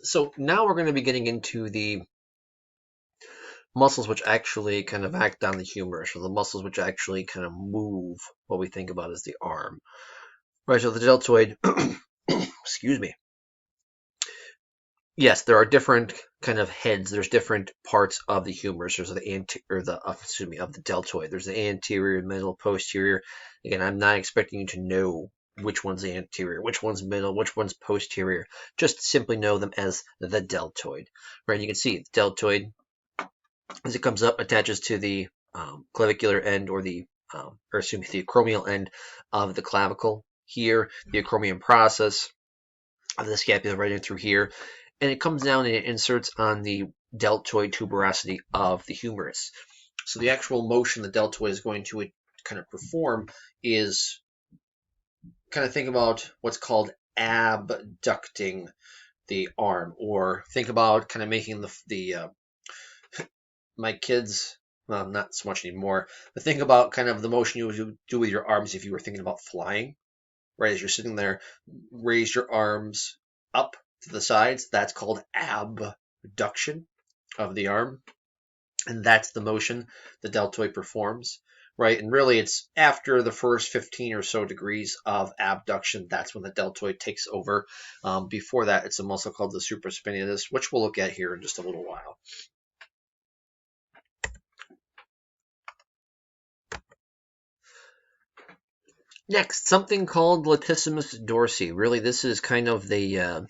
So now we're going to be getting into the muscles which actually kind of act on the humerus, or the muscles which actually kind of move what we think about as the arm. Right, so the deltoid, excuse me. Yes, there are different kind of heads. There's different parts of the humerus. There's of the deltoid. There's the anterior, middle, posterior. Again, I'm not expecting you to know which one's anterior, which one's middle, which one's posterior. Just simply know them as the deltoid. Right, you can see the deltoid as it comes up attaches to the clavicular end or the the acromial end of the clavicle. Here, the acromion process of the scapula right in through here, and it comes down and it inserts on the deltoid tuberosity of the humerus. So the actual motion the deltoid is going to kind of perform is kind of think about what's called abducting the arm, or think about kind of making the my kids, well, not so much anymore, but think about kind of the motion you would do with your arms if you were thinking about flying, right? As you're sitting there, raise your arms up to the sides. That's called abduction of the arm. And that's the motion the deltoid performs, right? And really, it's after the first 15 or so degrees of abduction, that's when the deltoid takes over. Before that, it's a muscle called the supraspinatus, which we'll look at here in just a little while. Next, something called latissimus dorsi. Really, this is kind of the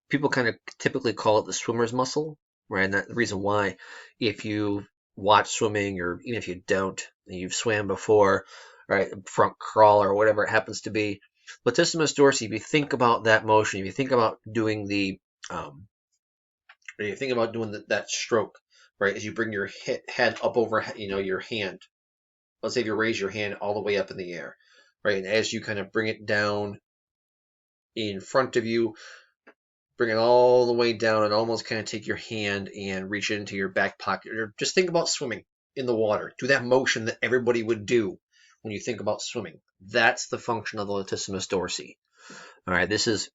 people kind of typically call it the swimmer's muscle, right? And the reason why, if you watch swimming, or even if you don't, and you've swam before, right, front crawl or whatever it happens to be, latissimus dorsi. If you think about that motion, if you think about doing that stroke, right, as you bring your head up over, your hand. Let's say if you raise your hand all the way up in the air, right, and as you kind of bring it down in front of you, bring it all the way down and almost kind of take your hand and reach into your back pocket. Or just think about swimming in the water. Do that motion that everybody would do when you think about swimming. That's the function of the latissimus dorsi. All right, this is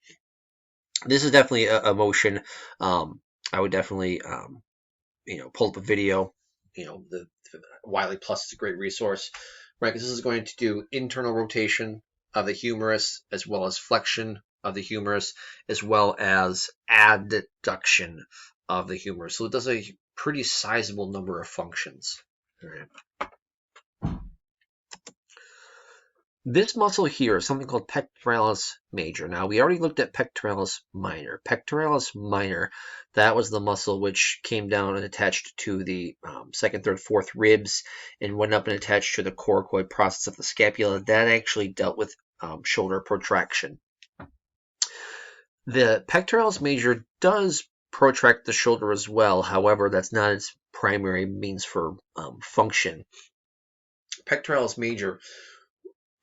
definitely a motion. I would definitely pull up a video. The Wiley Plus is a great resource, right? Because this is going to do internal rotation of the humerus, as well as flexion of the humerus, as well as adduction of the humerus. So it does a pretty sizable number of functions. All right. This muscle here is something called pectoralis major. Now, we already looked at pectoralis minor. Pectoralis minor, that was the muscle which came down and attached to the second, third, fourth ribs and went up and attached to the coracoid process of the scapula. That actually dealt with shoulder protraction. The pectoralis major does protract the shoulder as well. However, that's not its primary means for function. Pectoralis major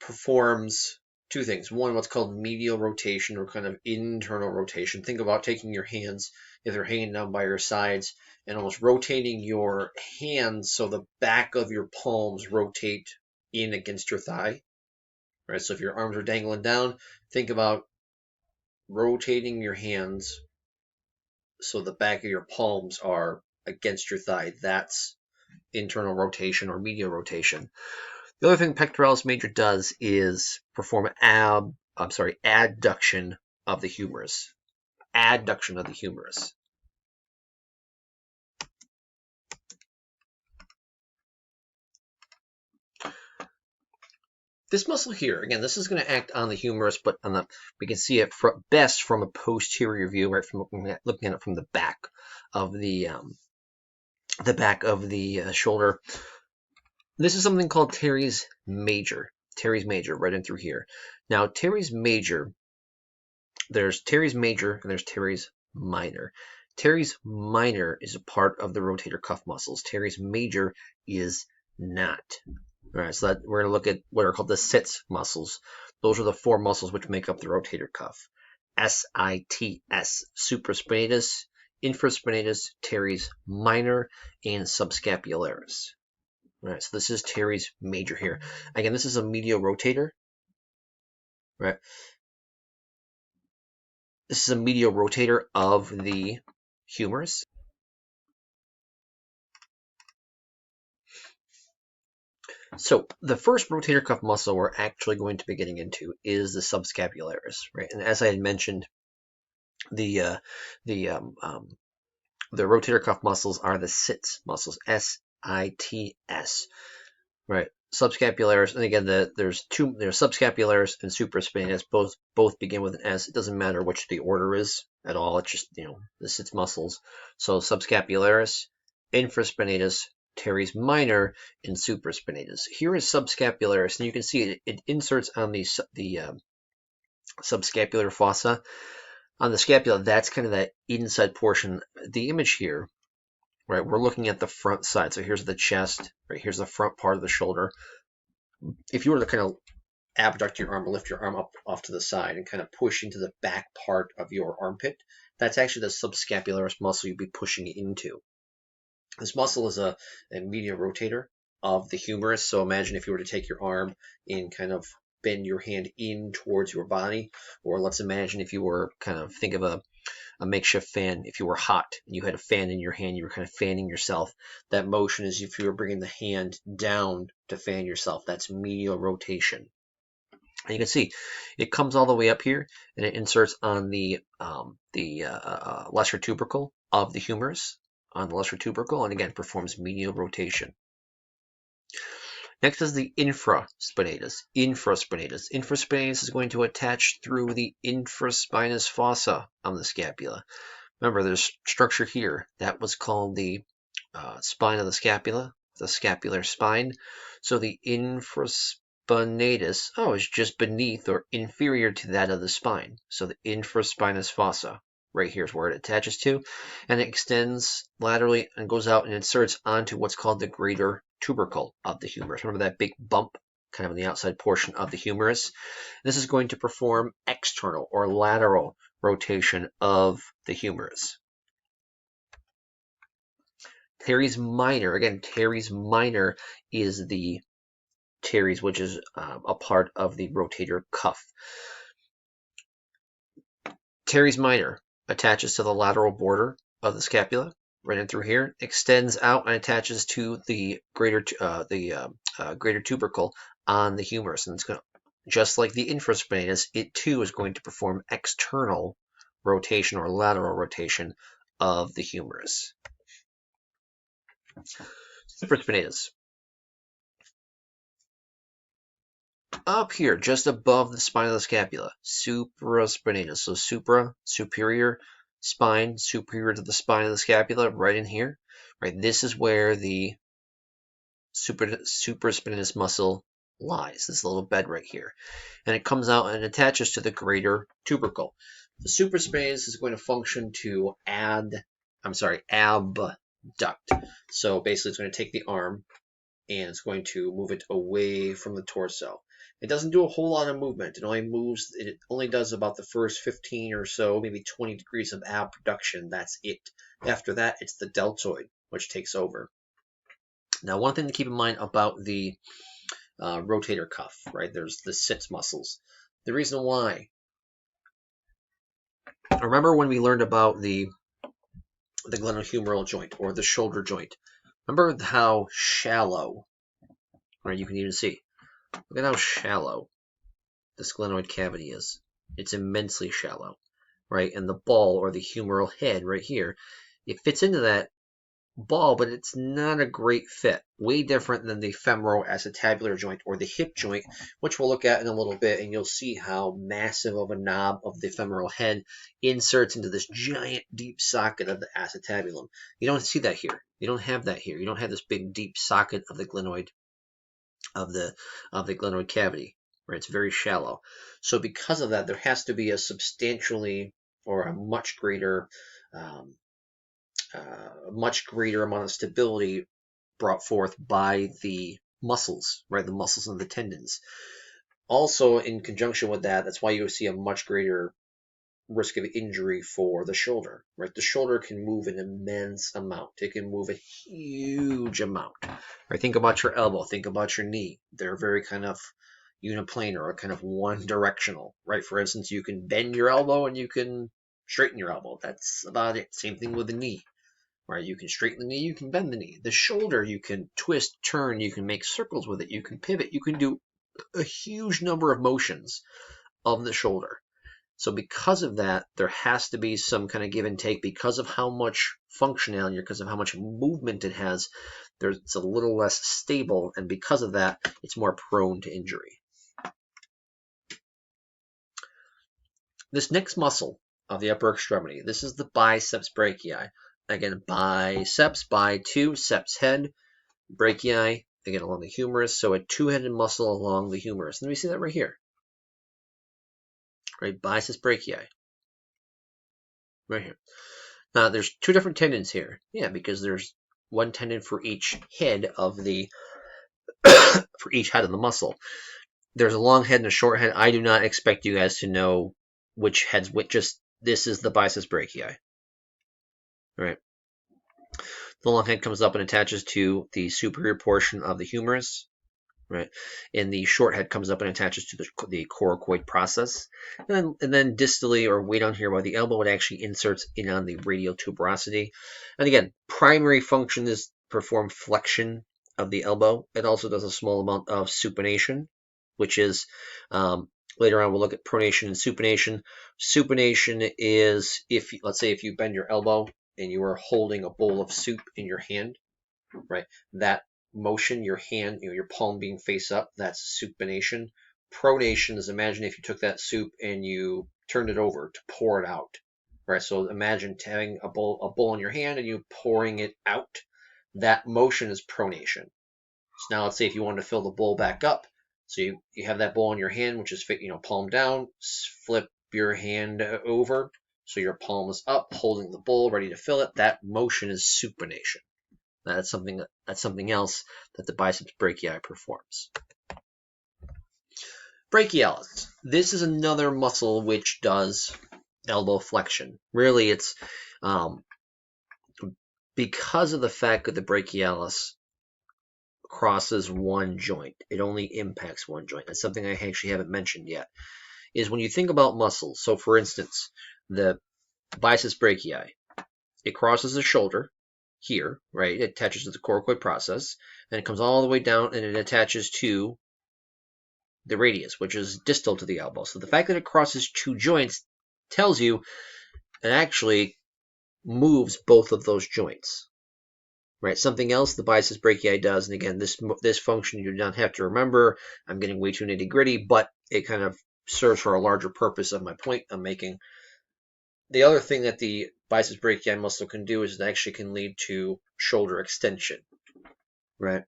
performs two things. One, what's called medial rotation, or kind of internal rotation. Think about taking your hands, if they're hanging down by your sides, and almost rotating your hands so the back of your palms rotate in against your thigh. Right? So if your arms are dangling down, think about rotating your hands so the back of your palms are against your thigh. That's internal rotation or medial rotation. The other thing pectoralis major does is perform adduction of the humerus. Adduction of the humerus. This muscle here, again, this is going to act on the humerus, but we can see it best from a posterior view, right? From looking at it from the back of the shoulder. This is something called teres major. Teres major, right in through here. Now, teres major, there's teres major and there's teres minor. Teres minor is a part of the rotator cuff muscles. Teres major is not. All right, so that we're going to look at what are called the sits muscles. Those are the four muscles which make up the rotator cuff. SITS, supraspinatus, infraspinatus, teres minor, and subscapularis. All right, so this is teres major here. Again, this is a medial rotator, right? This is a medial rotator of the humerus. So the first rotator cuff muscle we're actually going to be getting into is the subscapularis, right? And as I had mentioned, the uh, the um, um, the rotator cuff muscles are the sits muscles, SITS, right? Subscapularis, and again, there's subscapularis and supraspinatus. Both begin with an S. It doesn't matter which the order is at all. It's just the sits muscles. So subscapularis, infraspinatus, teres minor, and supraspinatus. Here is subscapularis, and you can see it inserts on the subscapular fossa. On the scapula, that's kind of that inside portion. The image here, right, we're looking at the front side. So here's the chest, right, here's the front part of the shoulder. If you were to kind of abduct your arm or lift your arm up off to the side and kind of push into the back part of your armpit, that's actually the subscapularis muscle you'd be pushing into. This muscle is a medial rotator of the humerus. So imagine if you were to take your arm and kind of bend your hand in towards your body, or let's imagine if you were think of a makeshift fan. If you were hot and you had a fan in your hand, you were kind of fanning yourself. That motion is if you were bringing the hand down to fan yourself. That's medial rotation. And you can see it comes all the way up here and it inserts on the lesser tubercle of the humerus, on the lesser tubercle, and again performs medial rotation. Next is the infraspinatus. Infraspinatus is going to attach through the infraspinous fossa on the scapula. Remember, there's structure here. That was called the spine of the scapula, the scapular spine. So the infraspinatus, is just beneath or inferior to that of the spine. So the infraspinous fossa, right here is where it attaches to, and it extends laterally and goes out and inserts onto what's called the greater tubercle of the humerus. Remember that big bump kind of on the outside portion of the humerus? This is going to perform external or lateral rotation of the humerus. Teres minor, again, teres minor is the teres, which is a part of the rotator cuff. Teres minor attaches to the lateral border of the scapula, right in through here, extends out and attaches to the greater tubercle on the humerus, and it's going to, just like the infraspinatus, it too is going to perform external rotation or lateral rotation of the humerus. Supraspinatus. Up here, just above the spine of the scapula, supraspinatus. So supra, superior, spine, superior to the spine of the scapula, right in here. Right, this is where the supraspinatus muscle lies, this little bed right here. And it comes out and attaches to the greater tubercle. The supraspinatus is going to function to abduct. So basically it's going to take the arm and it's going to move it away from the torso. It doesn't do a whole lot of movement. It only does about the first 15 or so, maybe 20 degrees of abduction. That's it. After that, it's the deltoid, which takes over. Now, one thing to keep in mind about the rotator cuff, right? There's the sits muscles. The reason why. Remember when we learned about the glenohumeral joint or the shoulder joint? Remember how shallow, right? You can even see. Look at how shallow this glenoid cavity is. It's immensely shallow, right? And the ball or the humeral head right here, it fits into that ball, but it's not a great fit. Way different than the femoral acetabular joint or the hip joint, which we'll look at in a little bit, and you'll see how massive of a knob of the femoral head inserts into this giant deep socket of the acetabulum. You don't see that here. You don't have that here. You don't have this big deep socket of the glenoid glenoid cavity, right? It's very shallow. So because of that, there has to be a substantially or a much greater amount of stability brought forth by the muscles, right? The muscles and the tendons. Also, in conjunction with that, that's why you see a much greater risk of injury for the shoulder, right? The shoulder can move an immense amount. It can move a huge amount, right? Think about your elbow. Think about your knee. They're very kind of uniplanar or kind of one directional, right? For instance, you can bend your elbow and you can straighten your elbow. That's about it. Same thing with the knee. Right, you can straighten the knee, you can bend the knee. The shoulder, you can twist, turn, you can make circles with it, you can pivot, you can do a huge number of motions of the shoulder. So because of that, there has to be some kind of give and take because of how much functionality, because of how much movement it has. It's a little less stable, and because of that, it's more prone to injury. This next muscle of the upper extremity, this is the biceps brachii. Again, biceps, bi-2, seps head, brachii, again along the humerus, so a two-headed muscle along the humerus. Let me see that right here. Right, biceps brachii. Right here. Now, there's two different tendons here. Yeah, because there's one tendon for each head of the for each head of the muscle. There's a long head and a short head. I do not expect you guys to know which head's which. Just this is the biceps brachii. Right. The long head comes up and attaches to the superior portion of the humerus, right? And the short head comes up and attaches to the coracoid process. And then distally, or way down here by the elbow, it actually inserts in on the radial tuberosity. And again, primary function is perform flexion of the elbow. It also does a small amount of supination, which is, later on we'll look at pronation and supination. Supination is, let's say if you bend your elbow, and you are holding a bowl of soup in your hand, right? That motion, your hand, your palm being face up, that's supination. Pronation is, imagine if you took that soup and you turned it over to pour it out, right? So imagine having a bowl in your hand and you pouring it out. That motion is pronation. So now let's say if you wanted to fill the bowl back up, so you have that bowl in your hand, which is palm down, flip your hand over. So your palm is up, holding the bowl, ready to fill it. That motion is supination. That's something else that the biceps brachii performs. Brachialis. This is another muscle which does elbow flexion. Really, it's because of the fact that the brachialis crosses one joint. It only impacts one joint. That's something I actually haven't mentioned yet. Is when you think about muscles. So, for instance, the biceps brachii, it crosses the shoulder here, right? It attaches to the coracoid process, and it comes all the way down, and it attaches to the radius, which is distal to the elbow. So the fact that it crosses two joints tells you it actually moves both of those joints, right? Something else the biceps brachii does, and again, this function you do not have to remember. I'm getting way too nitty-gritty, but it kind of serves for a larger purpose of my point I'm making. The other thing that the biceps brachii muscle can do is it actually can lead to shoulder extension, right?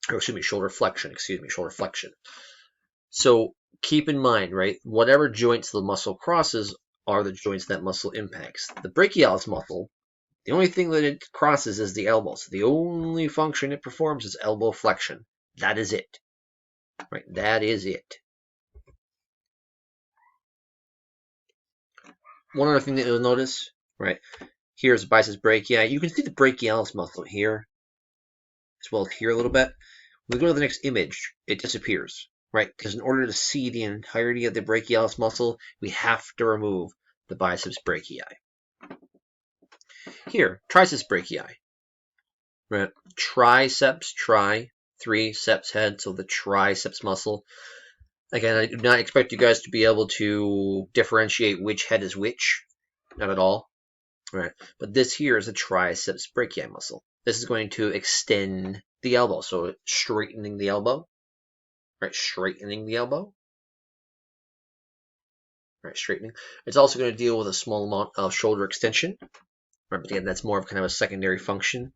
Or excuse me, shoulder flexion. So keep in mind, right? Whatever joints the muscle crosses are the joints that muscle impacts. The brachialis muscle, the only thing that it crosses is the elbow. So the only function it performs is elbow flexion. That is it, right? That is it. One other thing that you'll notice, right? Here's biceps brachii. You can see the brachialis muscle here, as well as here a little bit. When we go to the next image, it disappears, right? Because in order to see the entirety of the brachialis muscle, we have to remove the biceps brachii. Here, triceps brachii, right? Triceps, three, seps head, so the triceps muscle. Again, I do not expect you guys to be able to differentiate which head is which, not at all, right? But this here is a triceps brachii muscle. This is going to extend the elbow, so straightening the elbow, right? Straightening the elbow, right? Straightening. It's also going to deal with a small amount of shoulder extension, right? But again, that's more of kind of a secondary function,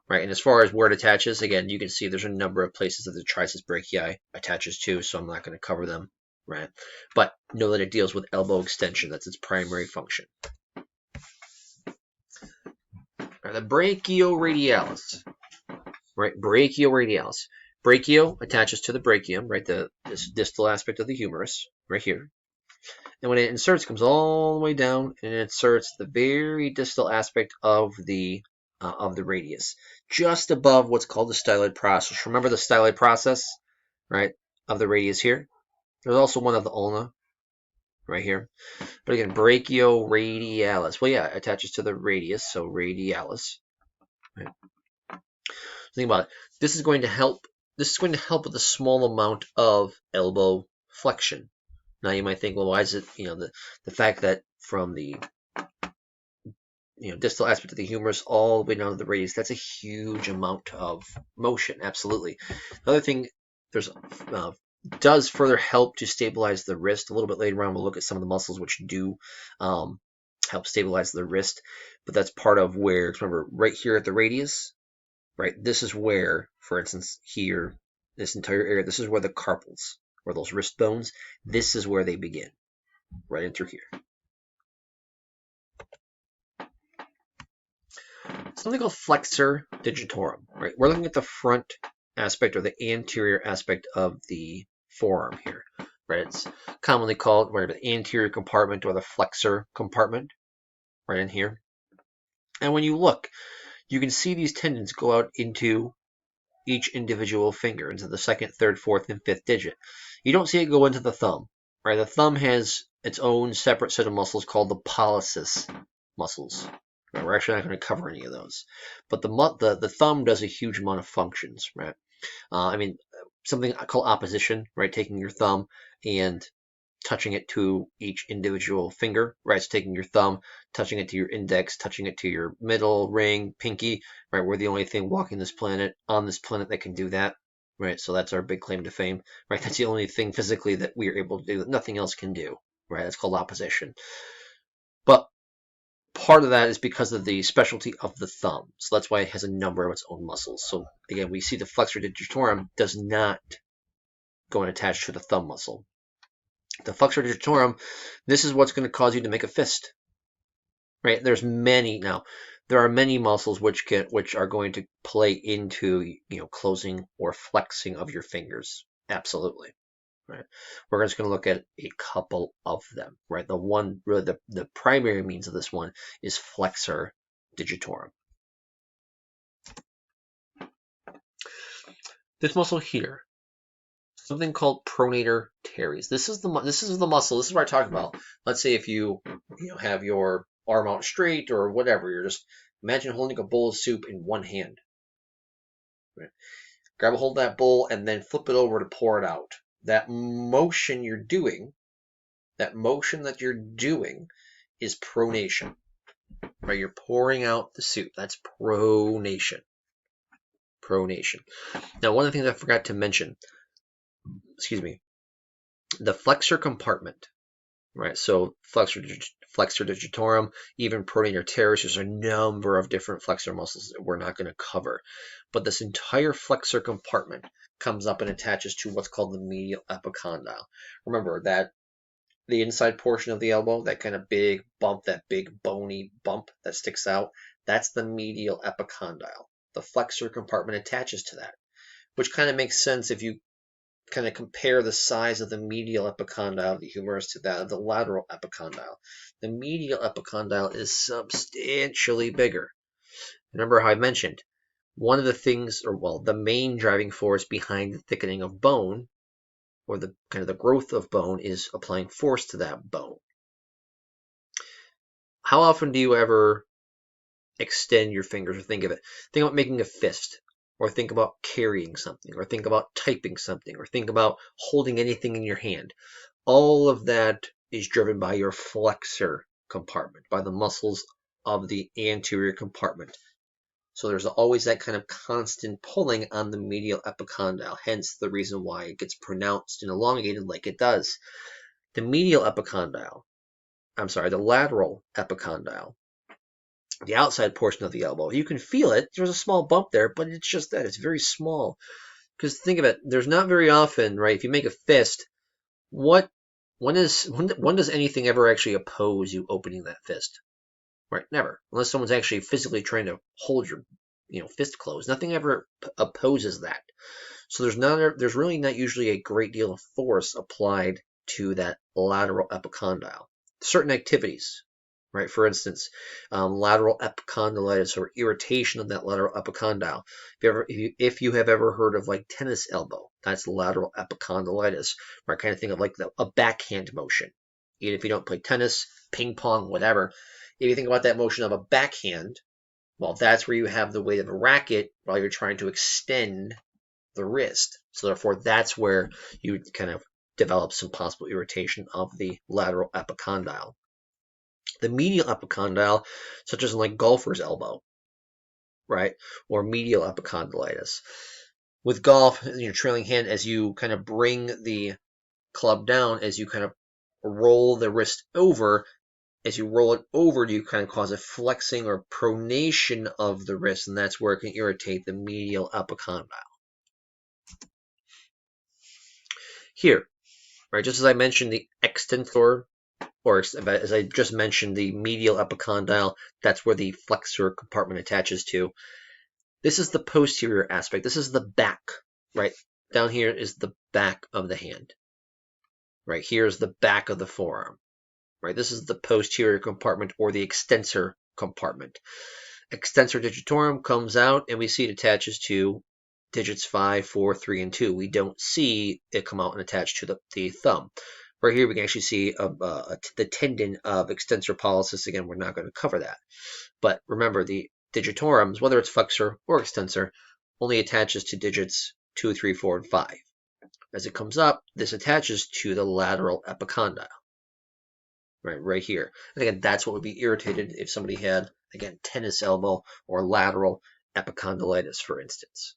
right? And as far as where it attaches, again, you can see there's a number of places that the triceps brachii attaches to, so I'm not going to cover them, right? But know that it deals with elbow extension. That's its primary function. Right, the brachioradialis, right? Brachioradialis. Brachio attaches to the brachium, right? This distal aspect of the humerus, right here. And when it inserts, it comes all the way down and it inserts the very distal aspect of the radius, just above what's called the styloid process. Remember the styloid process, right, of the radius here? There's also one of the ulna, right here. But again, brachioradialis. Well, yeah, it attaches to the radius, so radialis. Right? Think about it. This is going to help. This is going to help with a small amount of elbow flexion. Now you might think, well, why is it? The fact that from the distal aspect of the humerus all the way down to the radius, that's a huge amount of motion. Absolutely. Another thing, there's does further help to stabilize the wrist. A little bit later on, we'll look at some of the muscles which do help stabilize the wrist. But that's part of where, remember, right here at the radius, right? This is where, for instance, here, this entire area, this is where the carpals, or those wrist bones, this is where they begin, right in through here. Something called flexor digitorum, right? We're looking at the front aspect or the anterior aspect of the forearm here, right? It's commonly called the anterior compartment or the flexor compartment, right in here. And when you look, you can see these tendons go out into each individual finger, into the second, third, fourth, and fifth digit. You don't see it go into the thumb, right? The thumb has its own separate set of muscles called the pollicis muscles. Right? We're actually not going to cover any of those, but the thumb does a huge amount of functions, right? Something called opposition, right? Taking your thumb and touching it to each individual finger, right? So taking your thumb, touching it to your index, touching it to your middle, ring, pinky, right? We're the only thing walking on this planet that can do that, right? So that's our big claim to fame, right? That's the only thing physically that we are able to do that nothing else can do, right? That's called opposition. But part of that is because of the specialty of the thumb. So that's why it has a number of its own muscles. So again, we see the flexor digitorum does not go and attach to the thumb muscle. The flexor digitorum, this is what's going to cause you to make a fist, right? There are many muscles which are going to play into closing or flexing of your fingers. Absolutely, right? We're just going to look at a couple of them, right? The one really the primary means of this one is flexor digitorum. This muscle here, something called pronator teres. This is the muscle. This is what I talk about. Let's say if you have your arm out straight or whatever, you're just imagine holding a bowl of soup in one hand. Right? Grab a hold of that bowl and then flip it over to pour it out. That motion that you're doing is pronation. Right? You're pouring out the soup. That's pronation. Pronation. Now, one of the things I forgot to mention, the flexor compartment, right? So flexor digitorum, even pronator teres, there's a number of different flexor muscles that we're not going to cover. But this entire flexor compartment comes up and attaches to what's called the medial epicondyle. Remember that the inside portion of the elbow, that kind of big bump, that big bony bump that sticks out, that's the medial epicondyle. The flexor compartment attaches to that, which kind of makes sense if you kind of compare the size of the medial epicondyle of the humerus to that of the lateral epicondyle. The medial epicondyle is substantially bigger. Remember how I mentioned one of the things, the main driving force behind the thickening of bone, or the growth of bone, is applying force to that bone. How often do you ever extend your fingers or think of it? Think about making a fist, or think about carrying something, or think about typing something, or think about holding anything in your hand. All of that is driven by your flexor compartment, by the muscles of the anterior compartment. So there's always that kind of constant pulling on the medial epicondyle, hence the reason why it gets pronounced and elongated like it does. The lateral epicondyle, the outside portion of the elbow, you can feel it. There's a small bump there, but it's just that. It's very small. Because think of it, there's not very often, right? If you make a fist, when does anything ever actually oppose you opening that fist? Right? Never. Unless someone's actually physically trying to hold your fist closed. Nothing ever opposes that. So there's really not usually a great deal of force applied to that lateral epicondyle. Certain activities, right? For instance, lateral epicondylitis, or irritation of that lateral epicondyle. If you have ever heard of like tennis elbow, that's lateral epicondylitis. Right? Kind of think of like a backhand motion. even if you don't play tennis, ping pong, whatever. If you think about that motion of a backhand, well, that's where you have the weight of a racket while you're trying to extend the wrist. So therefore, that's where you kind of develop some possible irritation of the lateral epicondyle. The medial epicondyle, such as in like golfer's elbow, right, or medial epicondylitis. With golf, your trailing hand, as you kind of bring the club down, as you kind of roll the wrist over, as you roll it over, you kind of cause a flexing or pronation of the wrist, and that's where it can irritate the medial epicondyle. Here, right, just as I mentioned the extensor, or as I just mentioned the medial epicondyle, that's where the flexor compartment attaches to. This is the posterior aspect. This is the back, right? Down here is the back of the hand. Right here is the back of the forearm. Right? This is the posterior compartment or the extensor compartment. Extensor digitorum comes out and we see it attaches to digits 5, 4, 3, and 2. We don't see it come out and attach to the thumb. Right here we can actually see the tendon of extensor pollicis. Again, we're not going to cover that. But remember, the digitorums, whether it's flexor or extensor, only attaches to digits 2, 3, 4, and 5. As it comes up, this attaches to the lateral epicondyle. Right here. And again, that's what would be irritated if somebody had, again, tennis elbow or lateral epicondylitis, for instance.